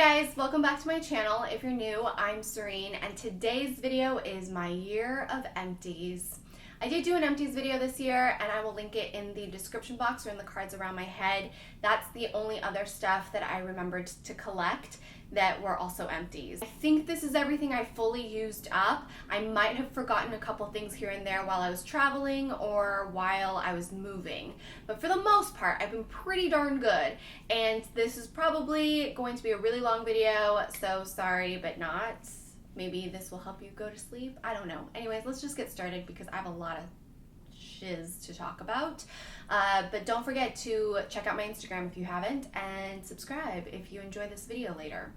guys, welcome back to my channel. If you're new, I'm Serene, and today's video is my year of empties. I did do an empties video this year, and I will link it in the description box or in the cards around my head. That's the only other stuff that I remembered to collect that were also empties. I think this is everything I fully used up. I might have forgotten a couple things here and there while I was traveling or while I was moving. But for the most part, I've been pretty darn good. And this is probably going to be a really long video, so sorry, but not. Maybe this will help you go to sleep. I don't know. Anyways, let's just get started because I have a lot of shiz to talk about. But don't forget to check out my Instagram if you haven't, and subscribe if you enjoy this video later.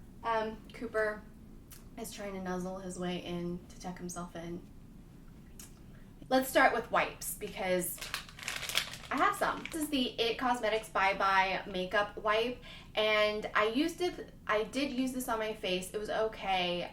Cooper is trying to nuzzle his way in to tuck himself in. Let's start with wipes because I have some. This is the It Cosmetics Bye Bye makeup wipe, and I did use this on my face. It was okay.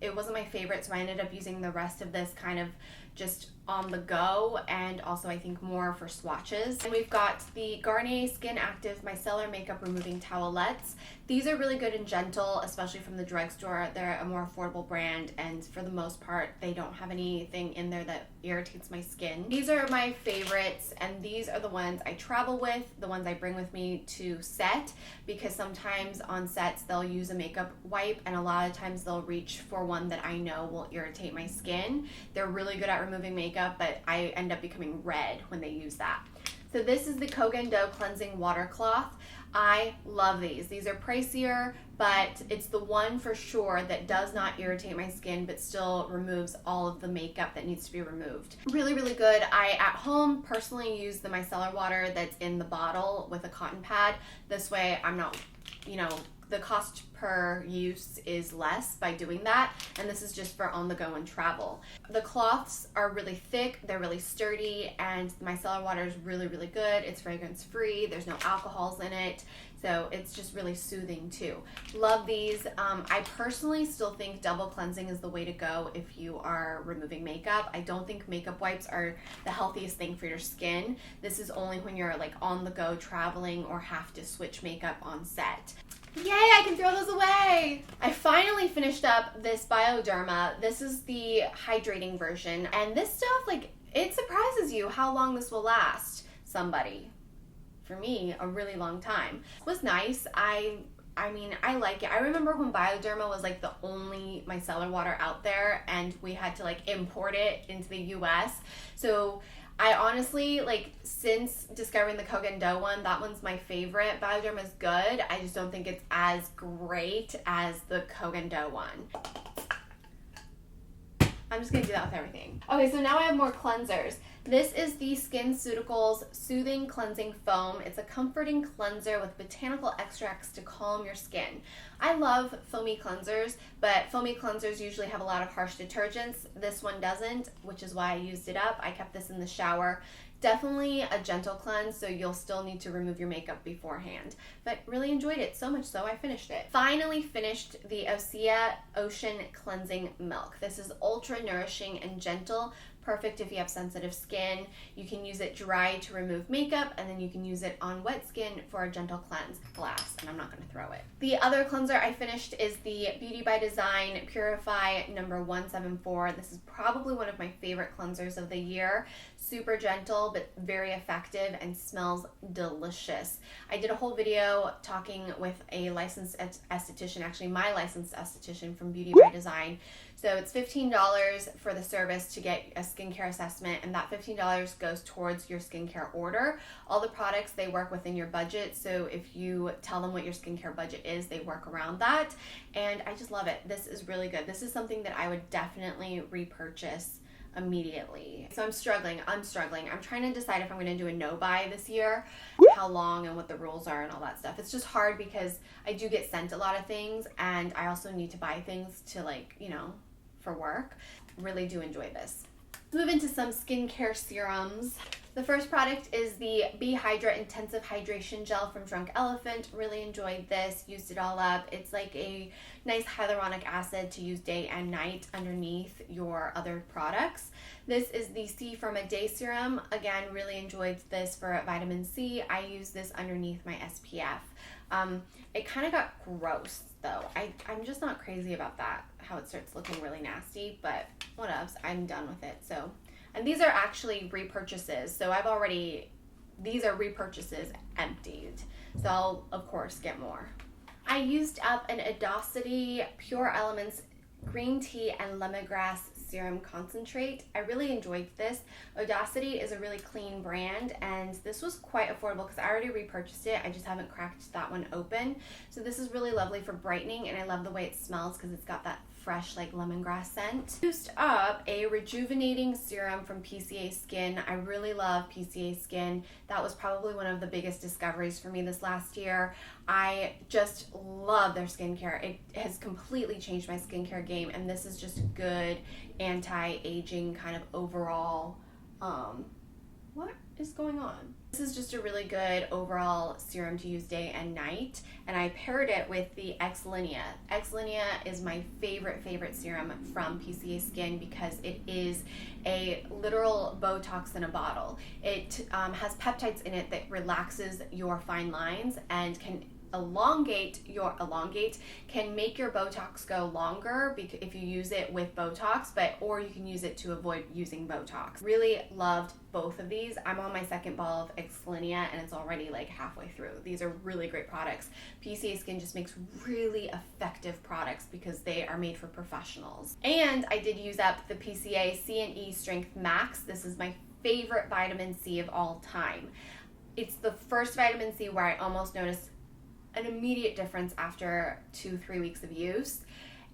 It wasn't my favorite, so I ended up using the rest of this kind of just on the go, and also I think more for swatches. And we've got the Garnier Skin Active Micellar Makeup Removing Towelettes. These are really good and gentle, especially from the drugstore. They're a more affordable brand, and for the most part, they don't have anything in there that irritates my skin. These are my favorites, and these are the ones I travel with, the ones I bring with me to set, because sometimes on sets they'll use a makeup wipe, and a lot of times they'll reach for one that I know will irritate my skin. They're really good at removing makeup, but I end up becoming red when they use that. So this is the Kogan Do Cleansing Water Cloth. I love these. These are pricier, but it's the one for sure that does not irritate my skin but still removes all of the makeup that needs to be removed. Really, really good. I, at home, personally use the micellar water that's in the bottle with a cotton pad. This way I'm not, the cost per use is less by doing that, and this is just for on the go and travel. The cloths are really thick, they're really sturdy, and the micellar water is really, really good. It's fragrance free, there's no alcohols in it, so it's just really soothing too. Love these. I personally still think double cleansing is the way to go if you are removing makeup. I don't think makeup wipes are the healthiest thing for your skin. This is only when you're like on the go traveling or have to switch makeup on set. Yay, I can throw those away! I finally finished up this Bioderma. This is the hydrating version, and this stuff, it surprises you how long this will last somebody. For me, a really long time. It was nice. I mean, I like it. I remember when Bioderma was the only micellar water out there, and we had to import it into the US. So I honestly, since discovering the Kogan Do one, that one's my favorite. Bioderma is good. I just don't think it's as great as the Kogan Do one. I'm just going to do that with everything. Okay, so now I have more cleansers. This is the SkinCeuticals Soothing Cleansing Foam. It's a comforting cleanser with botanical extracts to calm your skin. I love foamy cleansers, but foamy cleansers usually have a lot of harsh detergents. This one doesn't, which is why I used it up. I kept this in the shower. Definitely a gentle cleanse, so you'll still need to remove your makeup beforehand. But really enjoyed it, so much so I finished it. Finally finished the Osea Ocean Cleansing Milk. This is ultra nourishing and gentle. Perfect if you have sensitive skin. You can use it dry to remove makeup, and then you can use it on wet skin for a gentle cleanse. Glass, and I'm not going to throw it. The other cleanser I finished is the Beauty by Design Purify number 174. This is probably one of my favorite cleansers of the year. Super gentle, but very effective and smells delicious. I did a whole video talking with a licensed esthetician, actually my licensed esthetician from Beauty by Design. So it's $15 for the service to get a skincare assessment, and that $15 goes towards your skincare order. All the products, they work within your budget, so if you tell them what your skincare budget is, they work around that, and I just love it. This is really good. This is something that I would definitely repurchase immediately. So I'm struggling. I'm trying to decide if I'm going to do a no-buy this year, how long and what the rules are and all that stuff. It's just hard because I do get sent a lot of things, and I also need to buy things to for work. Really do enjoy this. Let's move into some skincare serums. The first product is the Be Hydra Intensive Hydration Gel from Drunk Elephant. Really enjoyed this, used it all up. It's like a nice hyaluronic acid to use day and night underneath your other products. This is the C from a Day Serum. Again, really enjoyed this for vitamin C. I use this underneath my SPF. It kind of got gross though. I'm just not crazy about that, how it starts looking really nasty, but whatevs, I'm done with it. So, and these are actually repurchases. So these are repurchases emptied. So I'll of course get more. I used up an Audacity Pure Elements green tea and lemongrass serum concentrate. I really enjoyed this. Audacity is a really clean brand, and this was quite affordable because I already repurchased it. I just haven't cracked that one open. So this is really lovely for brightening, and I love the way it smells because it's got that fresh like lemongrass scent. Used up a rejuvenating serum from PCA Skin. I really love PCA Skin. That was probably one of the biggest discoveries for me this last year. I just love their skincare. It has completely changed my skincare game, and this is just a good anti-aging kind of overall, what is going on? This is just a really good overall serum to use day and night, and I paired it with the X-Linea. X-Linea is my favorite serum from PCA Skin because it is a literal Botox in a bottle. It has peptides in it that relaxes your fine lines and can can make your Botox go longer if you use it with Botox, or you can use it to avoid using Botox. Really loved both of these. I'm on my second ball of X-Linea and it's already like halfway through. These are really great products. PCA Skin just makes really effective products because they are made for professionals. And I did use up the PCA C&E Strength Max. This is my favorite vitamin C of all time. It's the first vitamin C where I almost noticed an immediate difference after 2-3 weeks of use.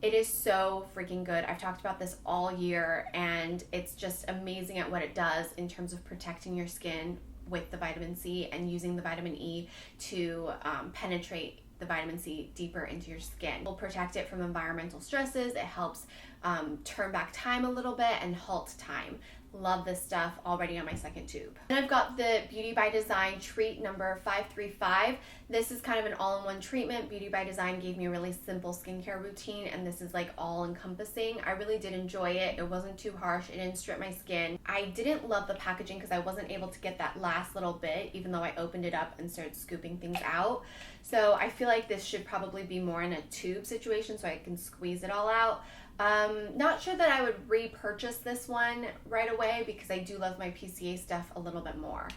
It is so freaking good. I've talked about this all year, and it's just amazing at what it does in terms of protecting your skin with the vitamin C and using the vitamin E to penetrate the vitamin C deeper into your skin. It will protect it from environmental stresses. It helps turn back time a little bit and halt time. Love this stuff, already on my second tube. And I've got the Beauty by Design Treat number 535. This is kind of an all-in-one treatment. Beauty by Design gave me a really simple skincare routine, and this is like all-encompassing. I really did enjoy it. It wasn't too harsh. It didn't strip my skin. I didn't love the packaging because I wasn't able to get that last little bit, even though I opened it up and started scooping things out. So I feel like this should probably be more in a tube situation so I can squeeze it all out. Not sure that I would repurchase this one right away because I do love my PCA stuff a little bit more.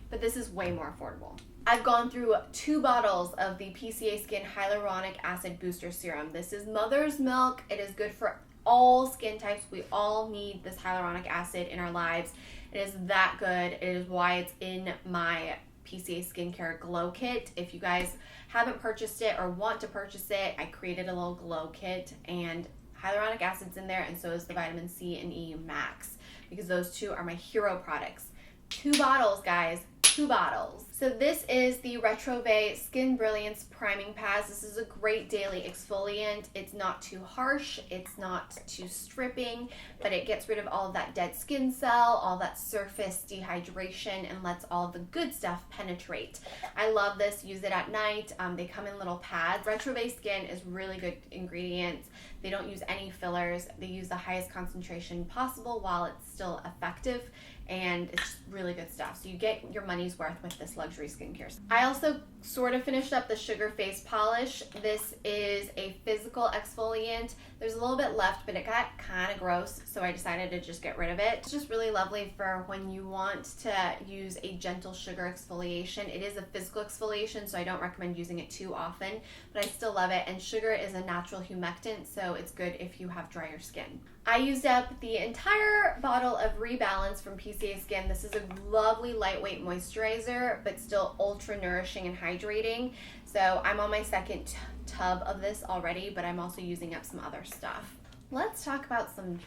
But this is way more affordable. I've gone through 2 bottles of the PCA Skin Hyaluronic Acid Booster Serum. This is mother's milk. It is good for all skin types. We all need this hyaluronic acid in our lives. It is that good. It is why it's in my PCA Skincare Glow Kit. If you guys haven't purchased it or want to purchase it, I created a little glow kit, and hyaluronic acid's in there, and so is the vitamin C and E Max, because those 2 are my hero products. 2 bottles, guys. 2 bottles. So this is the Retrove Skin Brilliance Priming Pads. This is a great daily exfoliant. It's not too harsh, it's not too stripping, but it gets rid of all of that dead skin cell, all that surface dehydration, and lets all the good stuff penetrate. I love this. Use it at night. They come in little pads. Retrove Skin is really good ingredients. They don't use any fillers. They use the highest concentration possible while it's still effective, and it's really good stuff. So you get your money's worth with this luxury skincare. I also sort of finished up the Sugar Face Polish. This is a physical exfoliant. There's a little bit left, but it got kind of gross, so I decided to just get rid of it. It's just really lovely for when you want to use a gentle sugar exfoliation. It is a physical exfoliation, so I don't recommend using it too often, but I still love it, and sugar is a natural humectant, so it's good if you have drier skin. I used up the entire bottle of Rebalance from PCA Skin. This is a lovely lightweight moisturizer, but still ultra nourishing and hydrating. So I'm on my second tub of this already, but I'm also using up some other stuff. Let's talk about some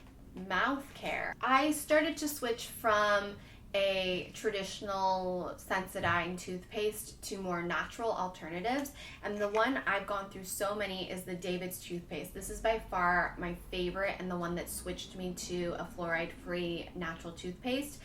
mouth care. I started to switch from a traditional Sensodyne toothpaste to more natural alternatives, and the one I've gone through so many is the David's toothpaste. This is by far my favorite and the one that switched me to a fluoride-free natural toothpaste.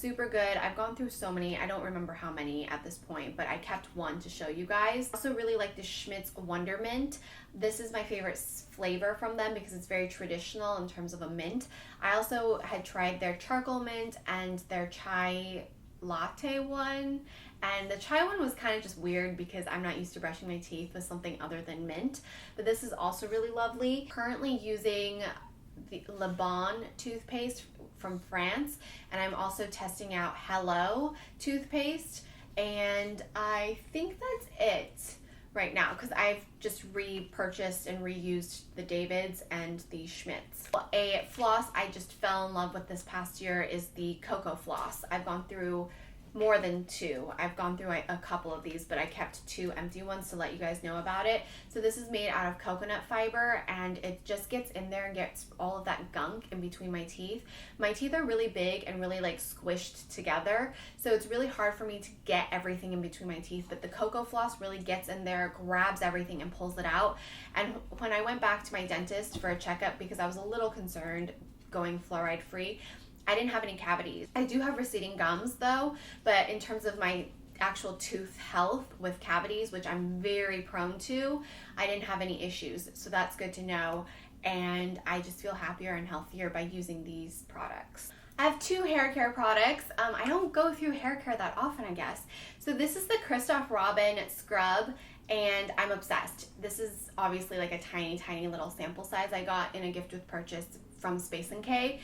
super good. I've gone through so many. I don't remember how many at this point, but I kept one to show you guys. I also really like the Schmidt's Wondermint. This is my favorite flavor from them because it's very traditional in terms of a mint. I also had tried their charcoal mint and their chai latte one, and the chai one was kind of just weird because I'm not used to brushing my teeth with something other than mint, but this is also really lovely. Currently using the Le Bon toothpaste from France, and I'm also testing out Hello toothpaste, and I think that's it right now because I've just repurchased and reused the David's and the Schmidt's. A floss I just fell in love with this past year is the Cocoa Floss. I've gone through more than two. I've gone through a couple of these, but I kept two empty ones to let you guys know about it. So this is made out of coconut fiber, and it just gets in there and gets all of that gunk in between my teeth. My teeth are really big and really like squished together, so it's really hard for me to get everything in between my teeth, but the Cocoa Floss really gets in there, grabs everything and pulls it out. And when I went back to my dentist for a checkup, because I was a little concerned going fluoride free, I didn't have any cavities. I do have receding gums though, but in terms of my actual tooth health with cavities, which I'm very prone to, I didn't have any issues. So that's good to know. And I just feel happier and healthier by using these products. I have two hair care products. I don't go through hair care that often, I guess. So this is the Christoph Robin scrub, and I'm obsessed. This is obviously like a tiny, tiny little sample size I got in a gift with purchase from Space & K.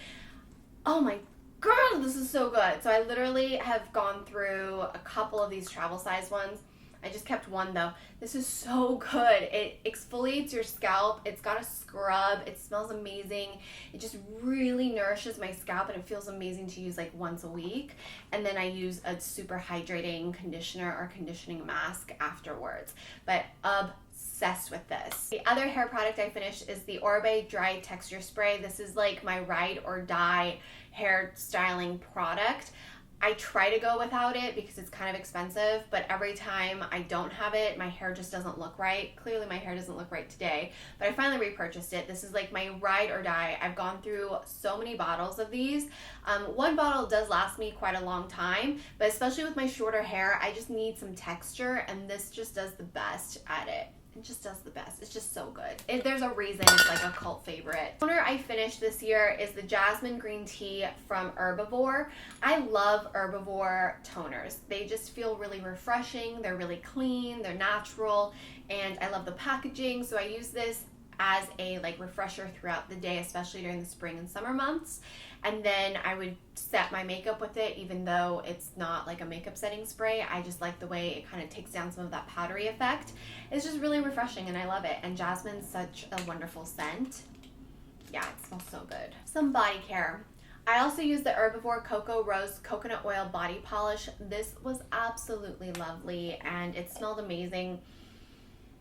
Oh my god, this is so good. So I literally have gone through a couple of these travel size ones. I just kept one though. This is so good. It exfoliates your scalp. It's got a scrub. It smells amazing. It just really nourishes my scalp, and it feels amazing to use like once a week. And then I use a super hydrating conditioner or conditioning mask afterwards. But obsessed with this. The other hair product I finished is the Orbe Dry Texture Spray. This is like my ride or die hair styling product. I try to go without it because it's kind of expensive, but every time I don't have it, my hair just doesn't look right. Clearly my hair doesn't look right today, but I finally repurchased it. This is like my ride or die. I've gone through so many bottles of these. One bottle does last me quite a long time, but especially with my shorter hair, I just need some texture, and this just does the best at it. It just does the best. It's just so good. There's a reason it's like a cult favorite. The toner I finished this year is the Jasmine Green Tea from Herbivore. I love Herbivore toners. They just feel really refreshing. They're really clean. They're natural. And I love the packaging. So I use this as a like refresher throughout the day, especially during the spring and summer months. And then I would set my makeup with it, even though it's not like a makeup setting spray. I just like the way it kind of takes down some of that powdery effect. It's just really refreshing, and I love it. And jasmine's such a wonderful scent. Yeah, it smells so good. Some body care. I also use the Herbivore Cocoa Rose Coconut Oil Body Polish. This was absolutely lovely, and it smelled amazing.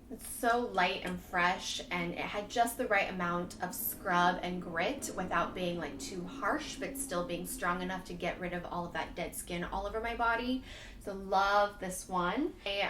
It's so light and fresh, and it had just the right amount of scrub and grit without being like too harsh, but still being strong enough to get rid of all of that dead skin all over my body. So love this one. A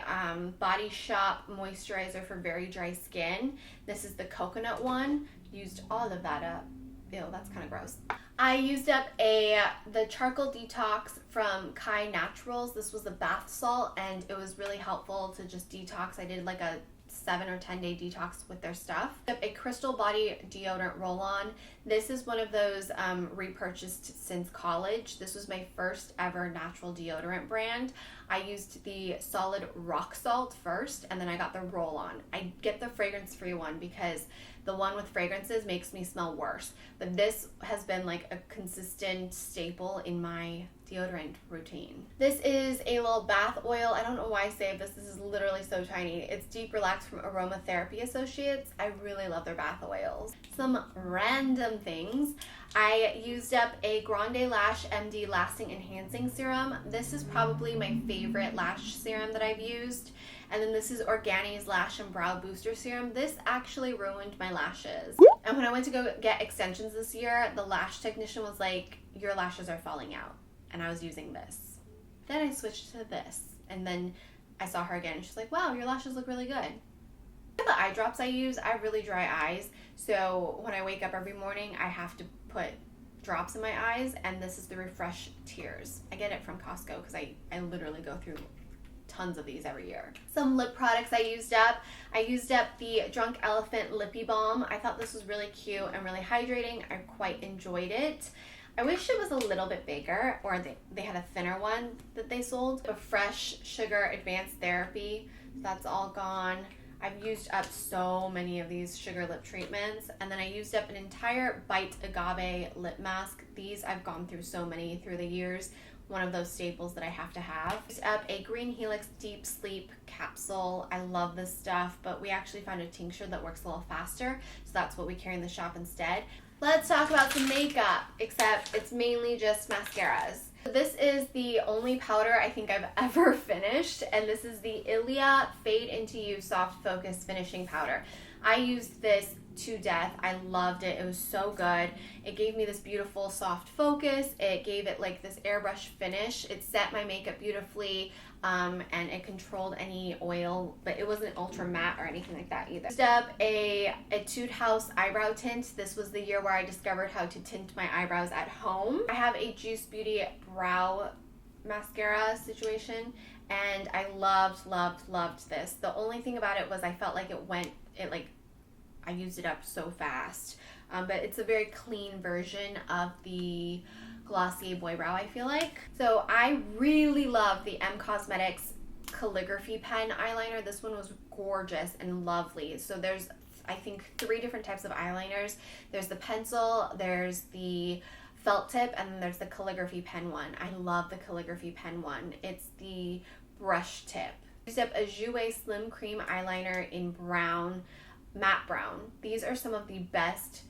Body Shop moisturizer for very dry skin. This is the coconut one. Used all of that up. Ew, that's kind of gross. I used up the charcoal detox from Kai Naturals. This was a bath salt, and it was really helpful to just detox. I did like a 7 or 10 day detox with their stuff. A Crystal Body deodorant roll-on. This is one of those repurchased since college. This was my first ever natural deodorant brand. I used the solid rock salt first, and then I got the roll-on. I get the fragrance-free one because the one with fragrances makes me smell worse. But this has been like a consistent staple in my deodorant routine. This is a little bath oil. I don't know why I saved this. This is literally so tiny. It's Deep Relax from Aromatherapy Associates. I really love their bath oils. Some random things. I used up a Grande Lash MD Lasting Enhancing Serum. This is probably my favorite lash serum that I've used. And then this is Organi's Lash and Brow Booster Serum. This actually ruined my lashes. And when I went to go get extensions this year, the lash technician was like, your lashes are falling out. And I was using this. Then I switched to this. And then I saw her again, and she's like, wow, your lashes look really good. The eye drops I use, I have really dry eyes. So when I wake up every morning, I have to put drops in my eyes, and this is the Refresh Tears. I get it from Costco because I literally go through tons of these every year. Some lip products I used up. I used up the Drunk Elephant Lippy Balm. I thought this was really cute and really hydrating. I quite enjoyed it. I wish it was a little bit bigger, or they had a thinner one that they sold. A Fresh Sugar Advanced Therapy, that's all gone. I've used up so many of these sugar lip treatments, and then I used up an entire Bite Agave lip mask. These I've gone through so many through the years. One of those staples that I have to have. Used up a Green Helix Deep Sleep capsule. I love this stuff, but we actually found a tincture that works a little faster, so that's what we carry in the shop instead. Let's talk about some makeup, except it's mainly just mascaras. This is the only powder I think I've ever finished, and this is the Ilia Fade Into You Soft Focus Finishing Powder. I used this to death. I loved it. It was so good. It gave me this beautiful soft focus. It gave it like this airbrush finish. It set my makeup beautifully, and it controlled any oil, but it wasn't ultra matte or anything like that either. Used up a Etude House eyebrow tint. This was the year where I discovered how to tint my eyebrows at home. I have a Juice Beauty brow mascara situation, and I loved this. The only thing about it was I felt like I used it up so fast, but it's a very clean version of the Glossier Boy Brow, I feel like. So I really love the M Cosmetics Calligraphy Pen eyeliner. This one was gorgeous and lovely. So there's, I think, 3 different types of eyeliners. There's the pencil, there's the felt tip, and then there's the calligraphy pen one. I love the calligraphy pen one. It's the brush tip. Used up a Jouer Slim Cream eyeliner in brown, matte brown. These are some of the best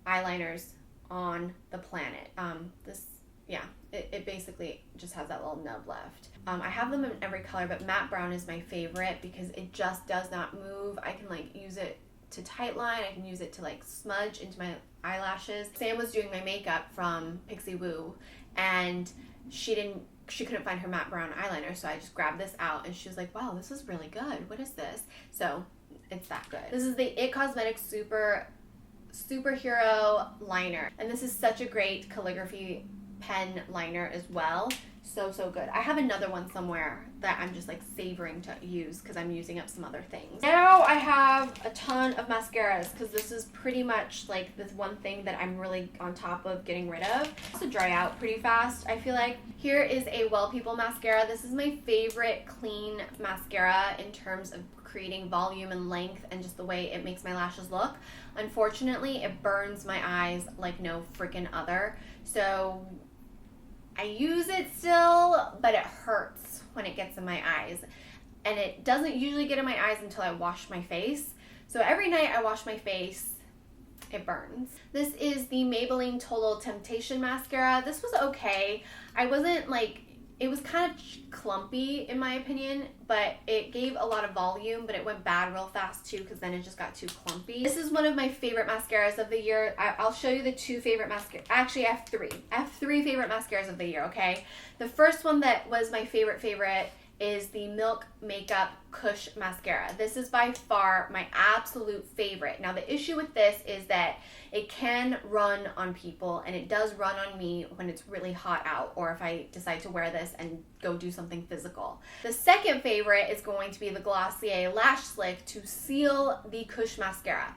eyeliners on the planet. It basically just has that little nub left. I have them in every color, but matte brown is my favorite because it just does not move. I can like use it to tight line. I can use it to like smudge into my eyelashes. Sam was doing my makeup from Pixie Woo, and she couldn't find her matte brown eyeliner, so I just grabbed this out, and she was like, wow, this is really good. What is this? So it's that good. This is the It Cosmetics Superhero Liner, and this is such a great calligraphy pen liner as well. So good. I have another one somewhere that I'm just like savoring to use because I'm using up some other things. Now I have a ton of mascaras because this is pretty much like this one thing that I'm really on top of getting rid of. Also dry out pretty fast, I feel like. Here is a Well People mascara. This is my favorite clean mascara in terms of creating volume and length and just the way it makes my lashes look. Unfortunately, it burns my eyes like no freaking other. So I use it still, but it hurts when it gets in my eyes. And it doesn't usually get in my eyes until I wash my face. So every night I wash my face, it burns. This is the Maybelline Total Temptation mascara. This was okay. It was kind of clumpy in my opinion, but it gave a lot of volume, but it went bad real fast too because then it just got too clumpy. This is one of my favorite mascaras of the year. I'll show you the 2 favorite mascaras. Actually, I have 3. I have 3 favorite mascaras of the year, okay? The first one that was my favorite is the Milk Makeup Kush Mascara. This is by far my absolute favorite. Now the issue with this is that it can run on people, and it does run on me when it's really hot out or if I decide to wear this and go do something physical. The second favorite is going to be the Glossier Lash Slick to seal the Kush Mascara.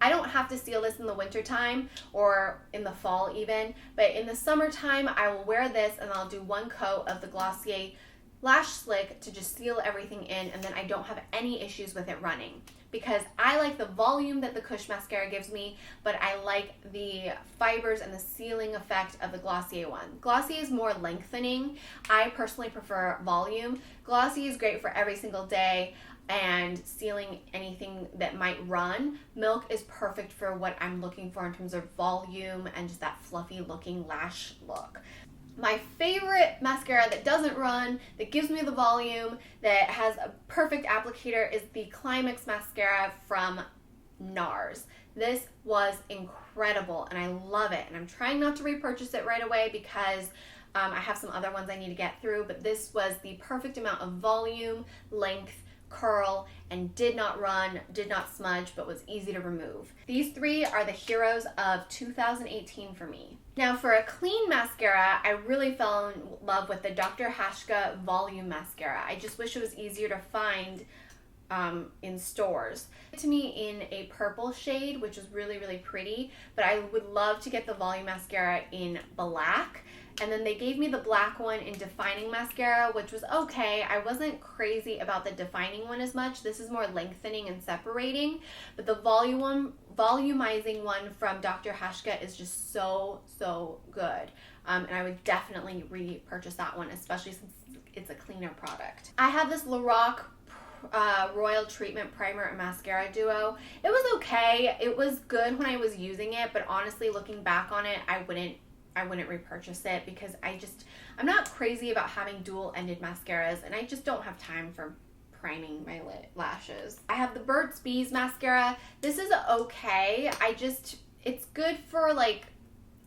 I don't have to seal this in the wintertime or in the fall even, but in the summertime I will wear this and I'll do 1 coat of the Glossier Lash Slick to just seal everything in, and then I don't have any issues with it running because I like the volume that the Kush mascara gives me, but I like the fibers and the sealing effect of the Glossier one. Glossier is more lengthening. I personally prefer volume. Glossier is great for every single day and sealing anything that might run. Milk is perfect for what I'm looking for in terms of volume and just that fluffy looking lash look. My favorite mascara that doesn't run, that gives me the volume, that has a perfect applicator is the Climax mascara from NARS. This was incredible and I love it, and I'm trying not to repurchase it right away because I have some other ones I need to get through, but this was the perfect amount of volume, length, curl, and did not run, did not smudge, but was easy to remove. These three are the heroes of 2018 for me. Now for a clean mascara, I really fell in love with the Dr. Hashka Volume Mascara. I just wish it was easier to find in stores. To me in a purple shade, which is really, really pretty, but I would love to get the Volume Mascara in black. And then they gave me the black one in Defining Mascara, which was okay. I wasn't crazy about the Defining one as much. This is more lengthening and separating. But the volumizing one from Dr. Hashka is just so, so good. And I would definitely repurchase that one, especially since it's a cleaner product. I have this Lorac Royal Treatment Primer and Mascara Duo. It was okay. It was good when I was using it, but honestly, looking back on it, I wouldn't repurchase it because I'm not crazy about having dual-ended mascaras, and I just don't have time for priming my lashes. I have the Burt's Bees mascara. This is okay. It's good for like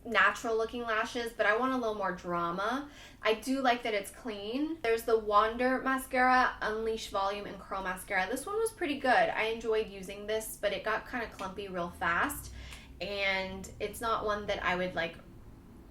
natural looking lashes, but I want a little more drama. I do like that it's clean. There's the Wander mascara, Unleash Volume and Curl mascara. This one was pretty good. I enjoyed using this, but it got kind of clumpy real fast, and it's not one that I would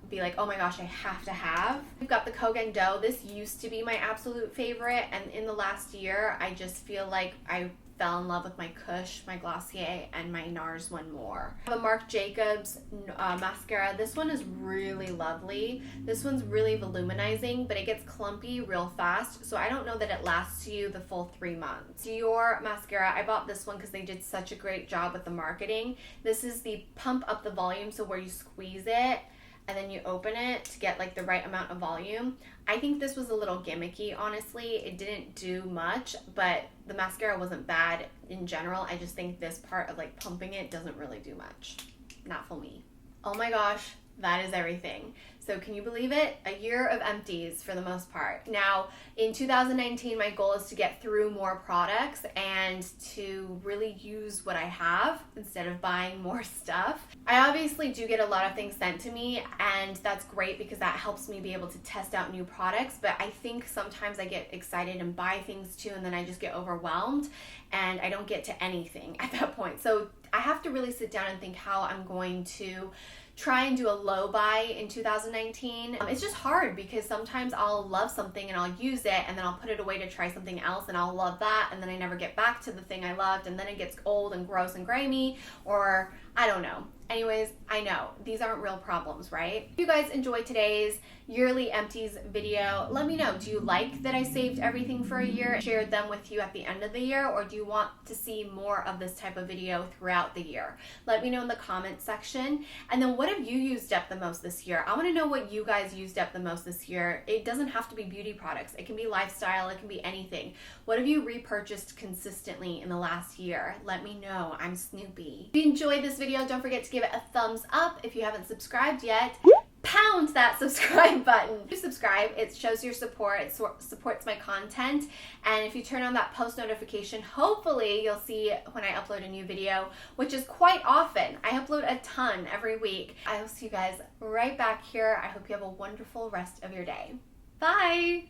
be like, oh my gosh, I have to have. We've got the Kogan Dough. This used to be my absolute favorite, and in the last year, I just feel like I fell in love with my Kush, my Glossier, and my NARS one more. I have a Marc Jacobs mascara. This one is really lovely. This one's really voluminizing, but it gets clumpy real fast, so I don't know that it lasts you the full 3 months. YEAR mascara. I bought this one because they did such a great job with the marketing. This is the Pump Up the Volume, so where you squeeze it and then you open it to get like the right amount of volume. I think this was a little gimmicky, honestly. It didn't do much, but the mascara wasn't bad in general. I just think this part of like pumping it doesn't really do much. Not for me. Oh my gosh, that is everything. So can you believe it? A year of empties for the most part. Now, in 2019, my goal is to get through more products and to really use what I have instead of buying more stuff. I obviously do get a lot of things sent to me, and that's great because that helps me be able to test out new products, but I think sometimes I get excited and buy things too, and then I just get overwhelmed and I don't get to anything at that point. So I have to really sit down and think how I'm going to try and do a low buy in 2019. It's just hard because sometimes I'll love something and I'll use it, and then I'll put it away to try something else and I'll love that, and then I never get back to the thing I loved, and then it gets old and gross and grimy, or I don't know. Anyways, I know these aren't real problems, right? If you guys enjoyed today's yearly empties video, let me know. Do you like that I saved everything for a year, shared them with you at the end of the year, or do you want to see more of this type of video throughout the year? Let me know in the comment section. And then what have you used up the most this year? I want to know what you guys used up the most this year. It doesn't have to be beauty products. It can be lifestyle. It can be anything. What have you repurchased consistently in the last year? Let me know. I'm Snoopy. If you enjoyed this video, don't forget to give it a thumbs up. If you haven't subscribed yet, pound that subscribe button. If you subscribe, it shows your support. It supports my content. And if you turn on that post notification, hopefully you'll see when I upload a new video, which is quite often. I upload a ton every week. I will see you guys right back here. I hope you have a wonderful rest of your day. Bye!